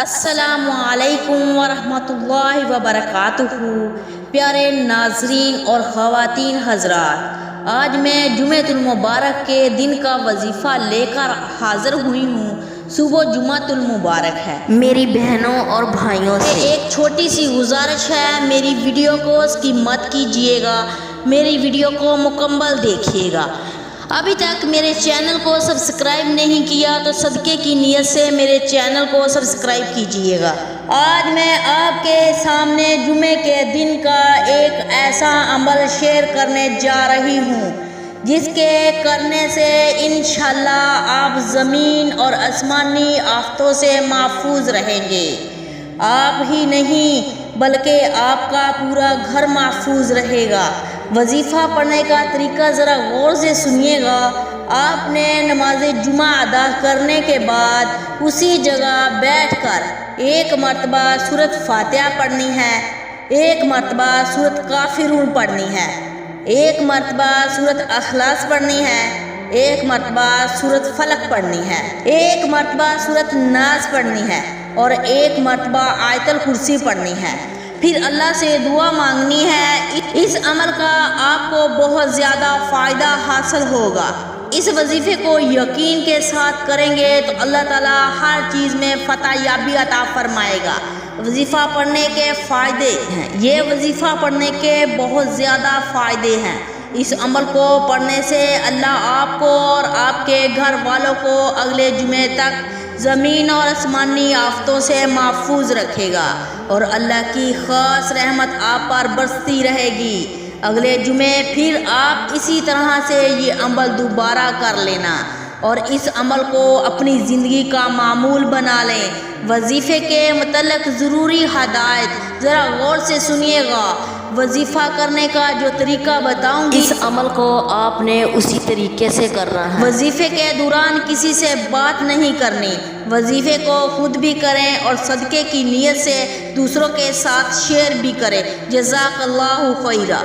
السلام علیکم ورحمۃ اللہ وبرکاتہ۔ پیارے ناظرین اور خواتین حضرات، آج میں جمعۃ المبارک کے دن کا وظیفہ لے کر حاضر ہوئی ہوں۔ صبح جمعۃ المبارک ہے میری بہنوں اور بھائیوں سے ایک چھوٹی سی گزارش ہے، میری ویڈیو کو اسکپ مت کیجیے گا، میری ویڈیو کو مکمل دیکھیے گا۔ ابھی تک میرے چینل کو سبسکرائب نہیں کیا تو صدقے کی نیت سے میرے چینل کو سبسکرائب کیجیے گا۔ آج میں آپ کے سامنے جمعے کے دن کا ایک ایسا عمل شیئر کرنے جا رہی ہوں جس کے کرنے سے انشاءاللہ آپ زمین اور آسمانی آفتوں سے محفوظ رہیں گے۔ آپ ہی نہیں بلکہ آپ کا پورا گھر محفوظ رہے گا۔ وظیفہ پڑھنے کا طریقہ ذرا غور سے سنیے گا۔ آپ نے نماز جمعہ ادا کرنے کے بعد اسی جگہ بیٹھ کر ایک مرتبہ سورۃ فاتحہ پڑھنی ہے، ایک مرتبہ سورۃ کافرون پڑھنی ہے، ایک مرتبہ سورۃ اخلاص پڑھنی ہے، ایک مرتبہ سورۃ فلق پڑھنی ہے، ایک مرتبہ سورۃ ناس پڑھنی ہے اور ایک مرتبہ آیت الکرسی پڑھنی ہے۔ پھر اللہ سے دعا مانگنی ہے۔ اس عمل کا آپ کو بہت زیادہ فائدہ حاصل ہوگا۔ اس وظیفے کو یقین کے ساتھ کریں گے تو اللہ تعالیٰ ہر چیز میں فتح یابی عطا فرمائے گا۔ وظیفہ پڑھنے کے فائدے ہیں، یہ وظیفہ پڑھنے کے بہت زیادہ فائدے ہیں۔ اس عمل کو پڑھنے سے اللہ آپ کو اور آپ کے گھر والوں کو اگلے جمعے تک زمین اور آسمانی آفتوں سے محفوظ رکھے گا اور اللہ کی خاص رحمت آپ پر برستی رہے گی۔ اگلے جمعے پھر آپ اسی طرح سے یہ عمل دوبارہ کر لینا اور اس عمل کو اپنی زندگی کا معمول بنا لیں۔ وظیفے کے متعلق ضروری ہدایت ذرا غور سے سنیے گا۔ وظیفہ کرنے کا جو طریقہ بتاؤں گی، اس عمل کو آپ نے اسی طریقے سے کرنا ہے۔ وظیفے کے دوران کسی سے بات نہیں کرنی، وظیفے کو خود بھی کریں اور صدقے کی نیت سے دوسروں کے ساتھ شیئر بھی کریں۔ جزاک اللہ خیرہ۔